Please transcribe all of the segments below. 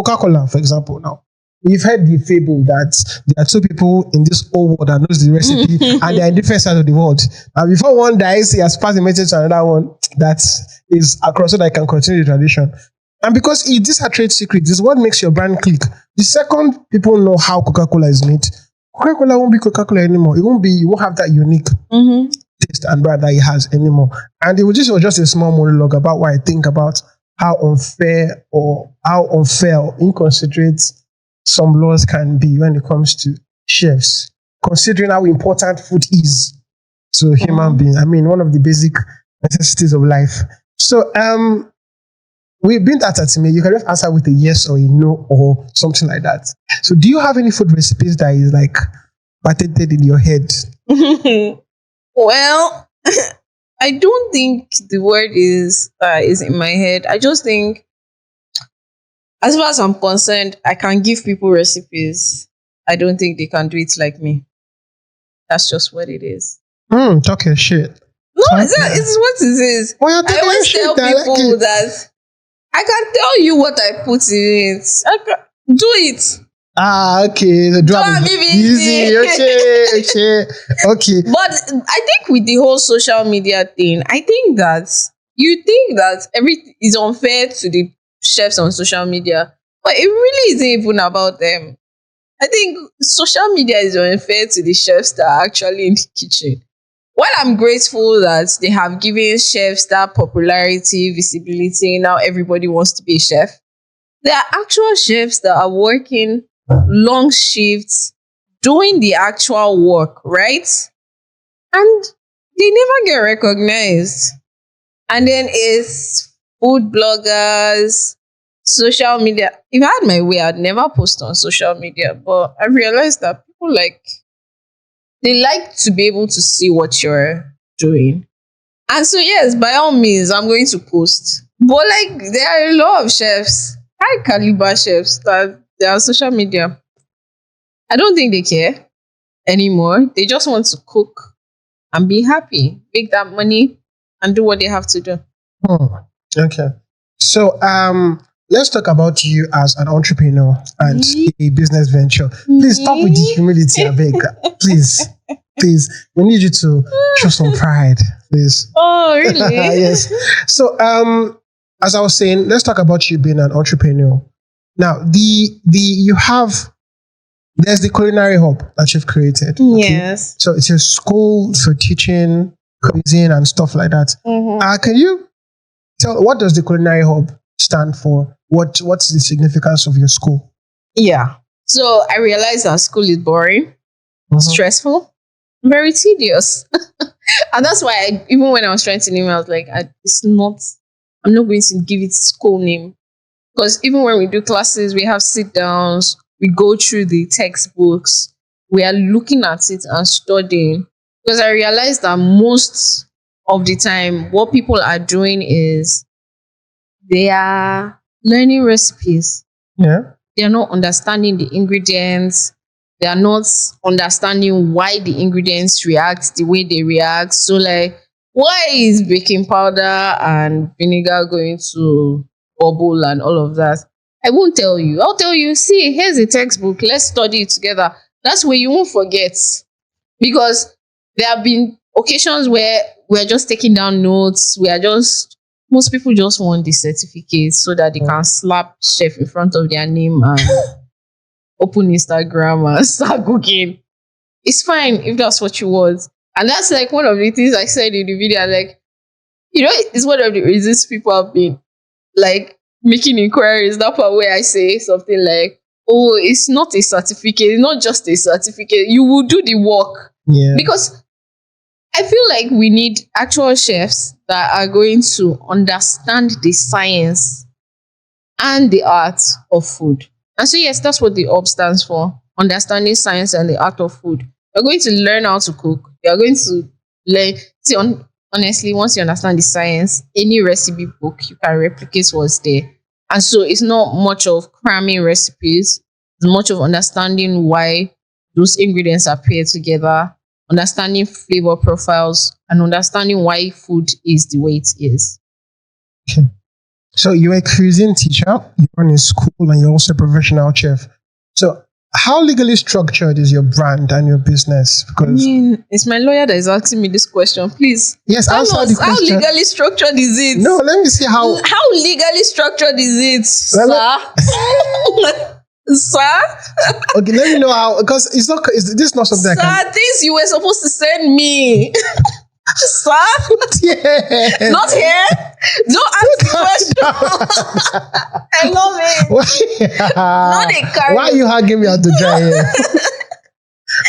Coca-Cola, for example, now. We've heard the fable that there are two people in this whole world that knows the recipe and they're in different sides of the world. And before one dies, he has passed the message to another one that is across so that I can continue the tradition. And because these are trade secrets, this is what makes your brand click. The second people know how Coca-Cola is made, Coca-Cola won't be Coca-Cola anymore. It won't have that unique taste and brand that it has anymore. And it was just a small monologue about what I think about how unfair or inconsiderate some laws can be when it comes to chefs, considering how important food is to human beings. I mean, one of the basic necessities of life. So, we've been at me. You can just answer with a yes or a no or something like that. So, do you have any food recipes that is like patented in your head? Well, I don't think the word is in my head. I just think, as far as I'm concerned, I can give people recipes. I don't think they can do it like me. That's just what it is. Talk your shit. No, it's what it is. Well, you're I talking always shit, tell people that I can tell you what I put in it. I can do it. Okay. The Don't be busy. Okay. But I think with the whole social media thing, I think that you think that everything is unfair to the chefs on social media, but it really isn't even about them. I think social media is unfair to the chefs that are actually in the kitchen. While I'm grateful that they have given chefs that popularity, visibility, now everybody wants to be a chef, there are actual chefs that are working long shifts, doing the actual work, right? And they never get recognized. And then it's food bloggers, social media. If I had my way, I'd never post on social media. But I realized that people they like to be able to see what you're doing. And so, yes, by all means, I'm going to post. But there are a lot of chefs, high caliber chefs, that they are on social media. I don't think they care anymore. They just want to cook and be happy, make that money, and do what they have to do. Okay. So, let's talk about you as an entrepreneur and a business venture. Please stop with the humility, I beg. Please. We need you to show some pride, please. Oh, really? Yes. So, as I was saying, let's talk about you being an entrepreneur. Now, there's the Culinary Hub that you've created. Okay? Yes. So it's a school for teaching cuisine and stuff like that. Can you tell, what does the Culinary Hub stand for? What's the significance of your school? Yeah. So I realized that school is boring, stressful, very tedious. And that's why even when I was trying to name it, I was like, I'm not going to give it school name. Because even when we do classes, we have sit downs, we go through the textbooks, we are looking at it and studying. Because I realized that most of the time, what people are doing is they are learning recipes. Yeah. They are not understanding the ingredients. They are not understanding why the ingredients react the way they react. So why is baking powder and vinegar going to bubble and all of that? I won't tell you. I'll tell you, see, here's a textbook. Let's study it together. That's where you won't forget. Because there have been occasions where we're just taking down notes. Most people just want the certificate so that they can slap chef in front of their name and open Instagram and start cooking. It's fine if that's what you want. And that's one of the things I said in the video. It's one of the reasons people have been making inquiries. That part where I say something like, oh, it's not a certificate. It's not just a certificate. You will do the work. Yeah. Because I feel like we need actual chefs that are going to understand the science and the art of food. And so, yes, that's what the Hub stands for. Understanding science and the art of food. You're going to learn how to cook. You're going to learn. Honestly, once you understand the science, any recipe book, you can replicate what's there. And so it's not much of cramming recipes. It's much of understanding why those ingredients are paired together, understanding flavor profiles, and understanding why food is the way it is. Okay. So you're a cuisine teacher, you run a school, and you're also a professional chef. So how legally structured is your brand and your business? I Because mean, it's my lawyer that is asking me this question. Please yes, tell answer the us, how question. legally structured is it? No, let me see how. How legally structured is it, sir? Sir? Okay, let me know how, because it's not. This is not something I can. Sir, things you were supposed to send me. Sir? Yeah. Not here? Don't ask the question. I love it. Not a carry. Why are you hugging me out to dry here?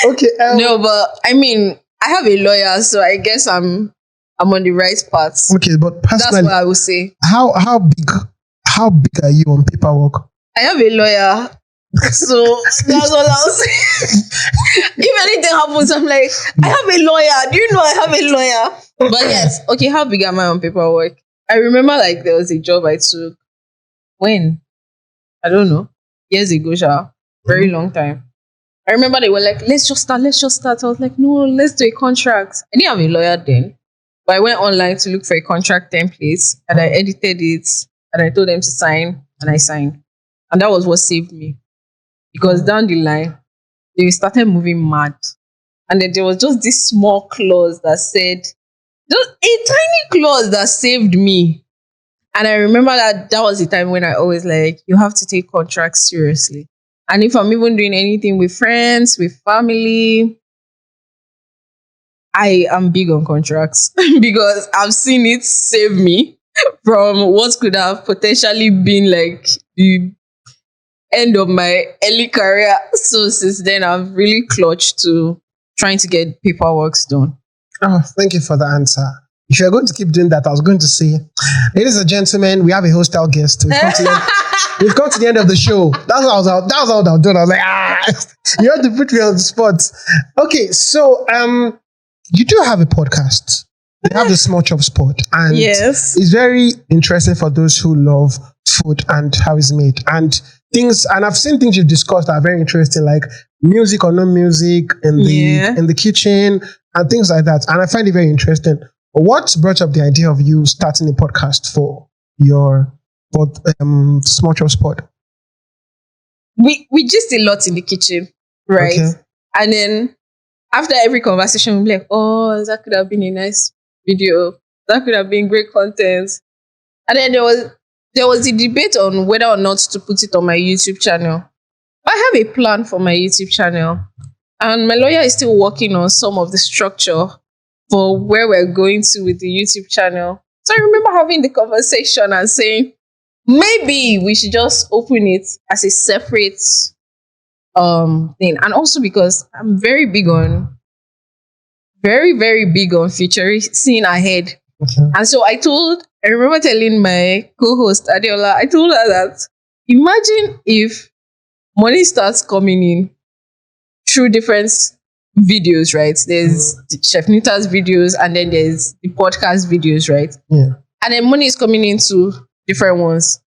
Okay. No, but I mean, I have a lawyer, so I guess I'm on the right path. Okay, but That's personally, what I would say. how big are you on paperwork? I have a lawyer, so that's all I'll say. If anything happens, I'm like, I have a lawyer. Do you know I have a lawyer? But yes, okay, how big am I on paperwork? I remember like there was a job I took when? I don't know. Years ago, very long time. I remember they were like, let's just start. I was like, no, let's do a contract. I didn't have a lawyer then, but I went online to look for a contract template and I edited it and I told them to sign and I signed. And that was what saved me. Because down the line, they started moving mad. And then there was just this small clause that said, just a tiny clause that saved me. And I remember that was the time when I always like, you have to take contracts seriously. And if I'm even doing anything with friends, with family, I am big on contracts because I've seen it save me from what could have potentially been like the end of my early career. So since then, I've really clutched to trying to get paperwork done. Oh, thank you for the answer. If you're going to keep doing that, I was going to say, ladies and gentlemen, we have a hostile guest. We've come to the end of the show. That's what I was doing. I was like, you have to put me on the spot. Okay, so you do have a podcast. You have the Small Chop Spot, and yes, it's very interesting for those who love food and how it's made and things. And I've seen things you've discussed that are very interesting, like music or no music in the kitchen and things like that. And I find it very interesting. What brought up the idea of you starting a podcast for your Small Chop Spot? We gist a lot in the kitchen, right? Okay. And then after every conversation, we'll be like, oh, that could have been a nice video. That could have been great content. And then there was a debate on whether or not to put it on my YouTube channel. I have a plan for my YouTube channel. And my lawyer is still working on some of the structure for where we're going to with the YouTube channel. So I remember having the conversation and saying, maybe we should just open it as a separate thing. And also because I'm very, very big on future, seeing ahead. Okay. And so I remember telling my co-host Adeola, I told her that imagine if money starts coming in through different videos, right? There's the Chef Nitaa's videos and then there's the podcast videos, right? Yeah. And then money is coming into different ones.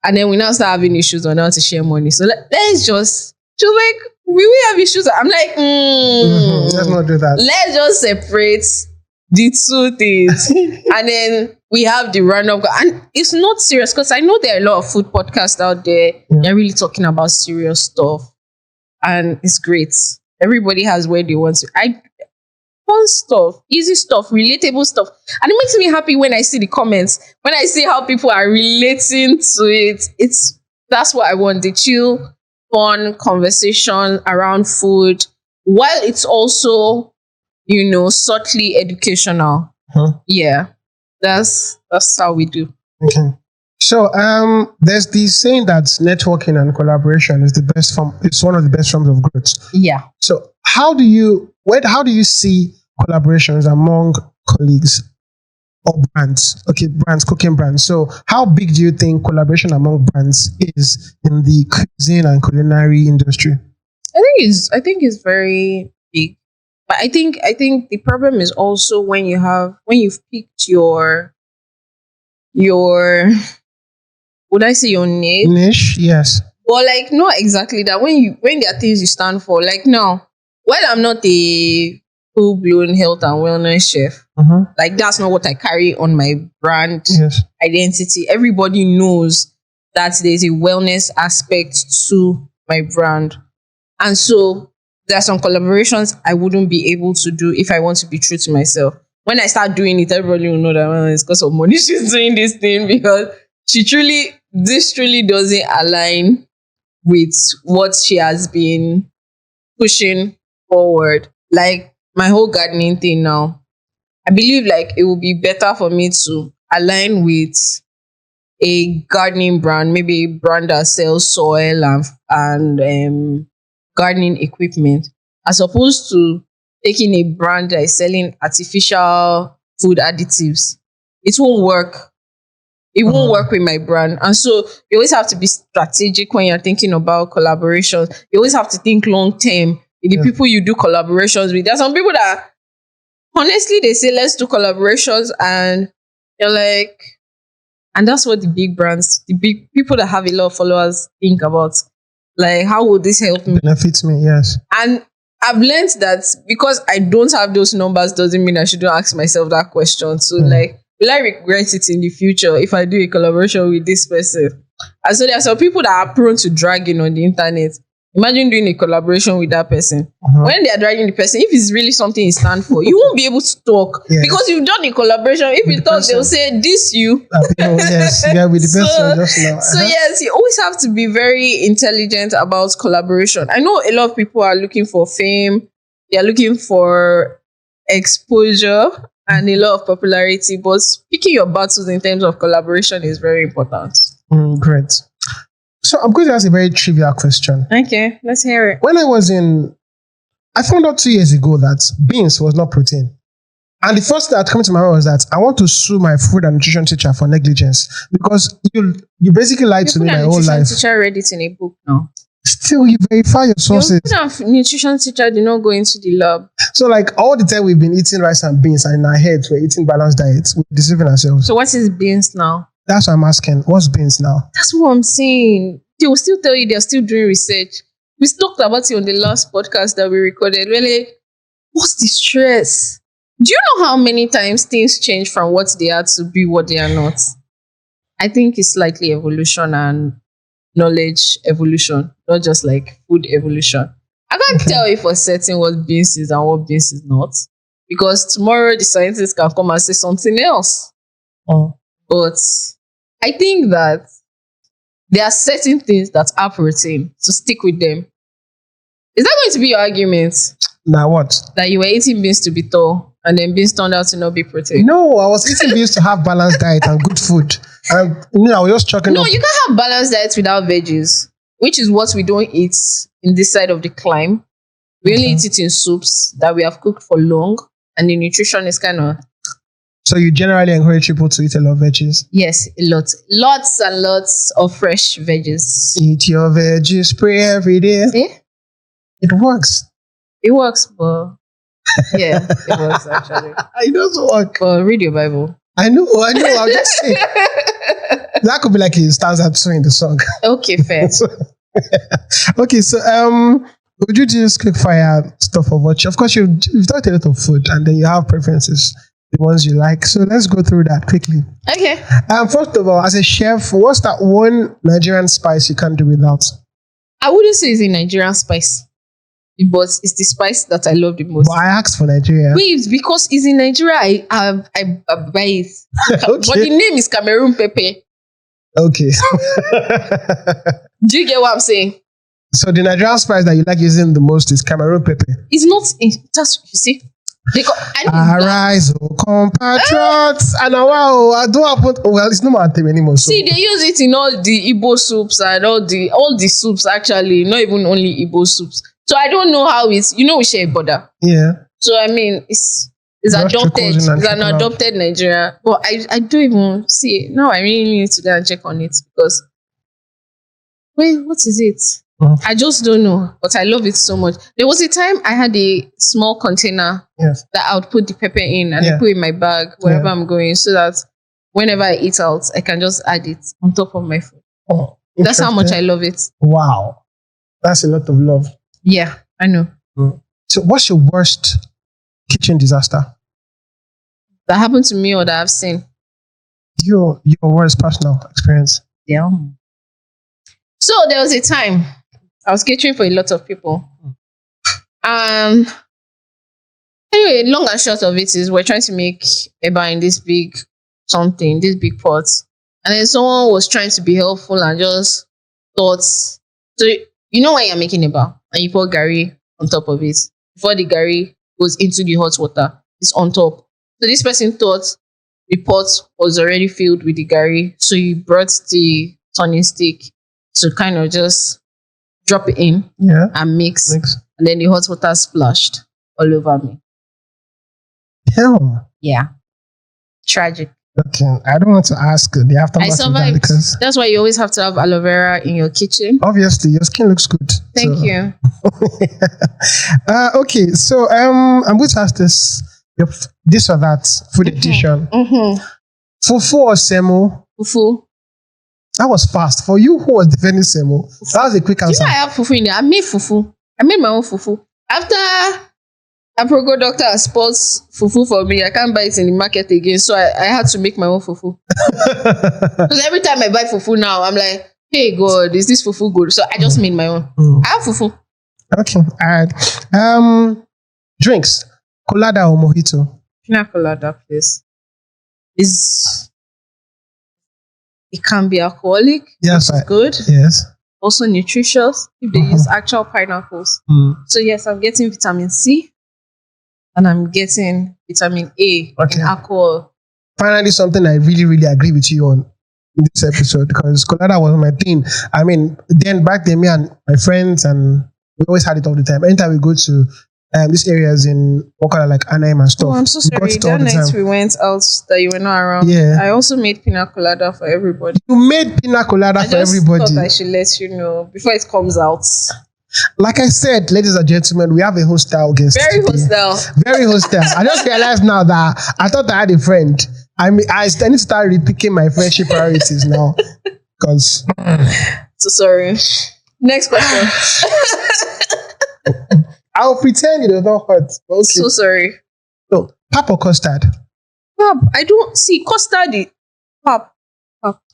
And then we now start having issues on how to share money. So let's just, she was like, will we have issues? I'm like, let's not do that. Let's just separate the two things. And then we have the random, and it's not serious because I know there are a lot of food podcasts out there. Yeah. They're really talking about serious stuff. And it's great. Everybody has where they want to. Fun stuff, easy stuff, relatable stuff. And it makes me happy when I see the comments, when I see how people are relating to it. That's what I want, the chill, fun conversation around food, while it's also, subtly educational. Huh? Yeah, that's how we do. Okay. So there's the saying that networking and collaboration is the best form. It's one of the best forms of growth. Yeah. So how do you see collaborations among colleagues or brands? Okay, cooking brands. So how big do you think collaboration among brands is in the cuisine and culinary industry? I think it's very big. But I think the problem is also when you've picked your would I say your Niche, yes. But like not exactly that. When there are things you stand for, like now, while I'm not a full blown health and wellness chef. Like that's not what I carry on my brand Yes. identity. Everybody knows that there's a wellness aspect to my brand. And so there are some collaborations I wouldn't be able to do if I want to be true to myself. When I start doing it, everybody will know that well, it's because of money she's doing this thing, because this truly doesn't align with what she has been pushing forward. Like my whole gardening thing now, I believe like it would be better for me to align with a gardening brand, maybe a brand that sells soil and gardening equipment, as opposed to taking a brand that is selling artificial food additives. It won't work. It won't work with my brand. And so you always have to be strategic when you're thinking about collaborations. You always have to think long term with the people you do collaborations with. There are some people that honestly they say let's do collaborations and you're like, and that's what the big brands, the big people that have a lot of followers think about. Like, how would this help me? Benefits me, yes. And I've learned that because I don't have those numbers doesn't mean I shouldn't ask myself that question. So like, will I regret it in the future if I do a collaboration with this person? And so there are some people that are prone to dragging on the internet. Imagine doing a collaboration with that person. When they are dragging the person, if it's really something you stand for, you won't be able to talk because you've done a collaboration. If you talk, they'll say, this you. Yes, yeah, with the person just now. So yes, you always have to be very intelligent about collaboration. I know a lot of people are looking for fame. They are looking for exposure and a lot of popularity, but picking your battles in terms of collaboration is very important. Great. So I'm going to ask a very trivial question. Okay, let's hear it. When I found out 2 years ago that beans was not protein. And the first thing that came to my mind was that I want to sue my food and nutrition teacher for negligence, because you basically lied to me my whole life. Your food and nutrition teacher read it in a book now. Still, you verify your sources. Your food and nutrition teacher did not go into the lab. So like all the time we've been eating rice and beans and in our heads we're eating balanced diets, we're deceiving ourselves. So what is beans now? That's what I'm asking. What's beans now? That's what I'm saying. They will still tell you they're still doing research. We talked about it on the last podcast that we recorded. Really, what's the stress? Do you know how many times things change from what they are to be what they are not? I think it's likely evolution and knowledge evolution, not just like food evolution. I can't tell you for certain what beans is and what beans is not, because tomorrow the scientists can come and say something else. But I think that there are certain things that are protein, so stick with them. Is that going to be your argument? Now what? That you were eating beans to be tall and then beans turned out to not be protein? No, I was eating beans to have balanced diet and good food. And I was just chucking up. You can't have balanced diets without veggies, which is what we don't eat in this side of the climb. We only eat it in soups that we have cooked for long, and the nutrition is kind of... So you generally encourage people to eat a lot of veggies? Yes, a lot. Lots and lots of fresh veggies. Eat your veggies, pray every day. Eh? It works. It works, but... Yeah, it works actually. It doesn't work. But read your Bible. I know. I'll just say. That could be like a stanza 2 in the song. Okay, fair. Okay, so would you just quick fire stuff of what of course you've talked a lot of food and then you have preferences, the ones you like. So let's go through that quickly. Okay. First of all, as a chef, what's that one Nigerian spice you can't do without? I wouldn't say it's a Nigerian spice, but it's the spice that I love the most. But I asked for Nigeria. Wait, because it's in Nigeria, I buy it. Okay. But the name is Cameroon pepper. Okay. Do you get what I'm saying? So the Nigerian spice that you like using the most is Cameroon pepper. It's not, just, you see. Arise, oh compatriots, and wow, I don't have. Well, it's no matter anymore. So. See, they use it in all the Igbo soups and all the soups actually, not even only Igbo soups. So I don't know how it's. We share a border. Yeah. So I mean, it's adopted. It's an adopted Nigeria. But I don't even see it. Now I really need to go and check on it because. Wait, what is it? I just don't know, but I love it so much. There was a time I had a small container that I would put the pepper in and I put it in my bag wherever I'm going, so that whenever I eat out, I can just add it on top of my food. That's how much I love it. Wow. That's a lot of love. Yeah, I know. So what's your worst kitchen disaster. That happened to me or that I've seen. Your worst personal experience. Yeah. So there was a time I was catering for a lot of people. Anyway, long and short of it is we're trying to make eba in this big something, this big pot. And then someone was trying to be helpful and just thought, so you know why you're making eba and you pour gari on top of it. Before the gari goes into the hot water, it's on top. So this person thought the pot was already filled with the gari. So he brought the turning stick to kind of just drop it in and mix. And then the hot water splashed all over me. Hell. Yeah. Tragic. Okay. I don't want to ask the aftermath I of that survived. because That's why you always have to have aloe vera in your kitchen. obviously your skin looks good. Thank you. Okay, so I'm going to ask this or that food edition. Fufu or semo? Fufu. That was fast. For you who was defending semo, that was a quick You answer. know I have fufu in there. I made fufu. I made my own fufu. After Aprogo doctor sports fufu for me, I can't buy it in the market again. So I had to make my own fufu. Because every time I buy fufu now, I'm like, hey God, is this fufu good? So I just made my own. I have fufu. Okay, all right. Drinks, colada or mojito? Pina colada, please. It can be alcoholic. Yes, which is good. Yes. Also nutritious if they use actual pineapples. So yes, I'm getting vitamin C and I'm getting vitamin A in alcohol. Finally, something I really, really agree with you on in this episode because colada was my thing. I mean, then back then, me and my friends and we always had it all the time. Anytime we go to these areas in Okada, like Anaheim and stuff. Oh, I'm so sorry. That night we went out that you were not around. Yeah. I also made pina colada for everybody. You made pina colada for everybody. I thought I should let you know before it comes out. Like I said, ladies and gentlemen, we have a hostile guest. Very hostile. Very hostile. I just realized now that I thought I had a friend. I mean, I need to start rethinking my friendship priorities now. Because so sorry. Next question. I'll pretend it does not hurt. Okay. So sorry. So, pap or custard? Pap. I don't see custard. Pap.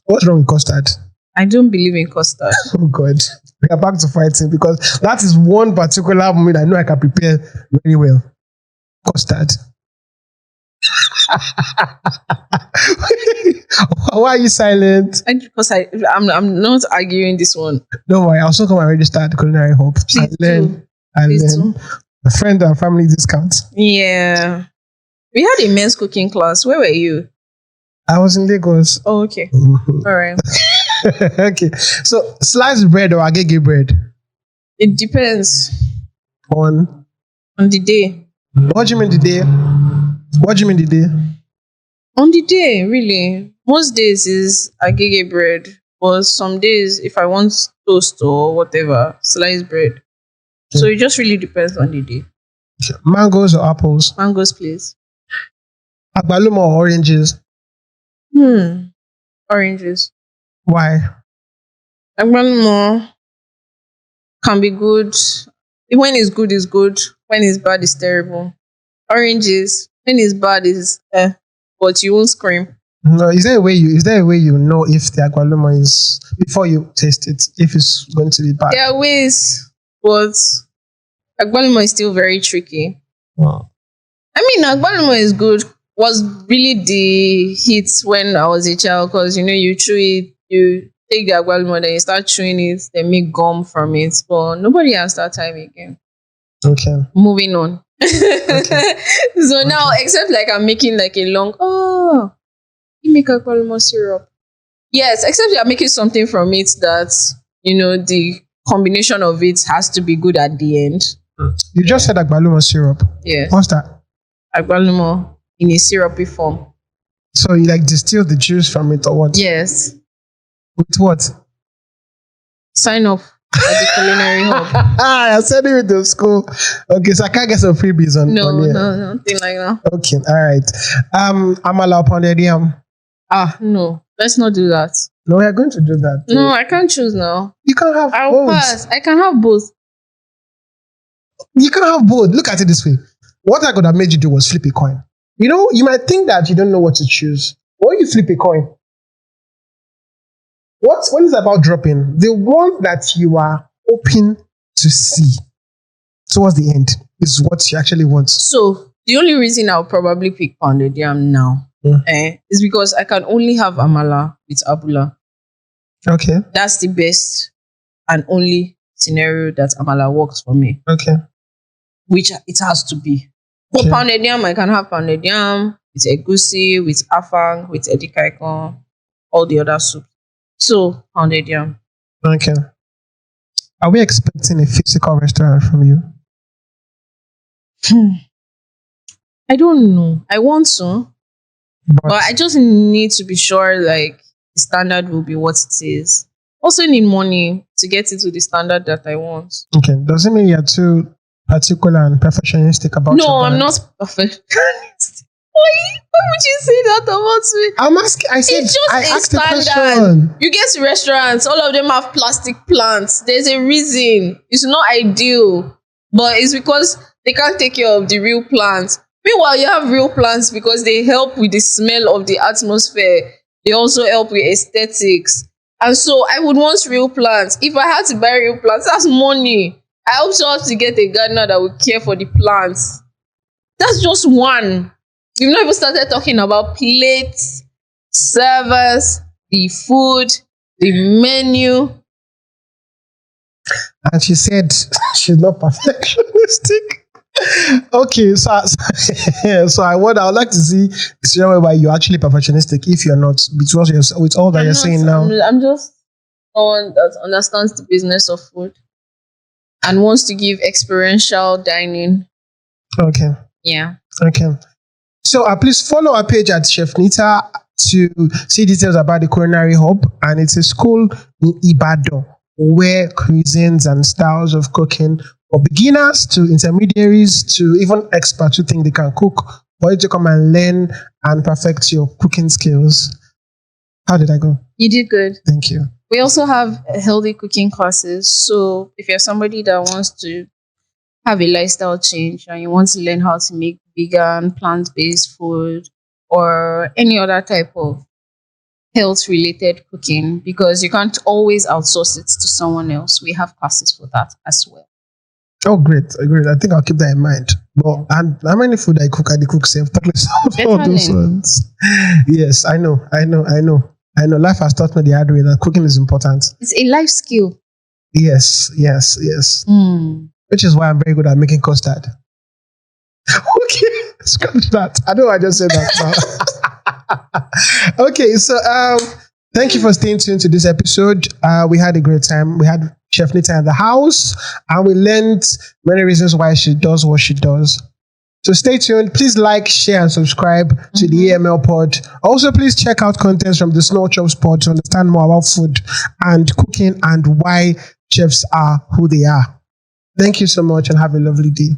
What's wrong with custard? I don't believe in custard. Oh God. We are back to fighting because that is one particular moment I know I can prepare very well. Custard. Why are you silent? Because I'm not arguing this one. Don't worry, I'll also come and register at the Culinary Hub. Please do. Please do. A friend and family discount. Yeah. We had a men's cooking class. Where were you? I was in Lagos. Oh, okay. All right. Okay. So, sliced bread or agege bread? It depends. On the day. What do you mean the day? What do you mean the day? On the day, really. Most days is agege bread. But some days, if I want toast or whatever, sliced bread. Okay. So it just really depends on the day. Okay. Mangoes or apples? Mangoes, please. Agbalumo or oranges? Oranges. Why? Agbalumo can be good. When it's good, it's good. When it's bad, it's terrible. Oranges, when it's bad, is but you won't scream. No, is there a way you know if the agbalumo is before you taste it, if it's going to be bad? There are ways, but agbalumo is still very tricky. Wow. I mean, agbalumo is good. Was really the hit when I was a child because you chew it, you take the agbalumo, then you start chewing it, then make gum from it. But nobody has that time again. Okay. Moving on. Okay. So now, except like I'm making like a long, you make agbalumo syrup. Yes, except you're making something from it that, the combination of it has to be good at the end. You just said agbalumo syrup. Yeah. What's that? Agbalumo in a syrupy form. So you distill the juice from it or what? Yes. With what? Sign up at the Culinary Hub. I'm sending you to school. Okay, so I can't get some freebies on No, here. no, nothing like that. Okay, all right. Amala pounded yam. No. Let's not do that. No, we are going to do that. No, I can't choose now. You can't have I'll both. pass. I can have both. You can't have both. Look at it this way. what I could have made you do was flip a coin. You know, you might think that you don't know what to choose. When you flip a coin, what is about dropping? The one that you are hoping to see towards the end is what you actually want. So the only reason I'll probably pick pounded yam now is because I can only have amala with abula. Okay. That's the best and only scenario that amala works for me. Okay. Which it has to be. For pounded yam, I can have pounded yam with egusi, with afang, with edikaikon, all the other soups. So pounded yam. Okay. Are we expecting a physical restaurant from you? I don't know. I want to, but I just need to be sure like the standard will be what it is. Also need money to get it to the standard that I want. Okay. Does it mean you're too particular and perfectionistic about your No, I'm brand? not perfectionist. Why would you say that about me? I'm asking. I said It's just I a asked the standard. question. You get to restaurants, all of them have plastic plants. There's a reason. It's not ideal, but it's because they can't take care of the real plants. Meanwhile, you have real plants because they help with the smell of the atmosphere. They also help with aesthetics. And so I would want real plants. If I had to buy real plants, that's money. I also have to get a gardener that will care for the plants. That's just one. We've not even started talking about plates, servers, the food, the menu. And she said she's not perfectionistic. Okay, so I would like to see the scenario where you're actually perfectionistic. If you're not, with all that you're saying now. I'm just someone that understands the business of food and wants to give experiential dining. Okay. Yeah. Okay. So please follow our page at Chef Nitaa to see details about the Culinary Hub, and it's a school in Ibadan where cuisines and styles of cooking for beginners to intermediaries to even experts who think they can cook, for you to come and learn and perfect your cooking skills. How did I go? You did good. Thank you. We also have healthy cooking classes. So if you're somebody that wants to have a lifestyle change and you want to learn how to make vegan, plant-based food or any other type of health-related cooking, because you can't always outsource it to someone else, we have classes for that as well. Oh, great. I think I'll keep that in mind. But and how many food I cook self? All those ones. Yes, I know. Life has taught me the hard way that cooking is important. It's a life skill. Yes. Which is why I'm very good at making custard. Okay, scratch that. I know I just said that now. Okay, so thank you for staying tuned to this episode. We had a great time. We had Chef Nitaa in the house, and we learned many reasons why she does what she does. So stay tuned. Please like, share, and subscribe to the E.M.L pod. Also, please check out contents from the Small Chops pod to understand more about food and cooking and why chefs are who they are. Thank you so much and have a lovely day.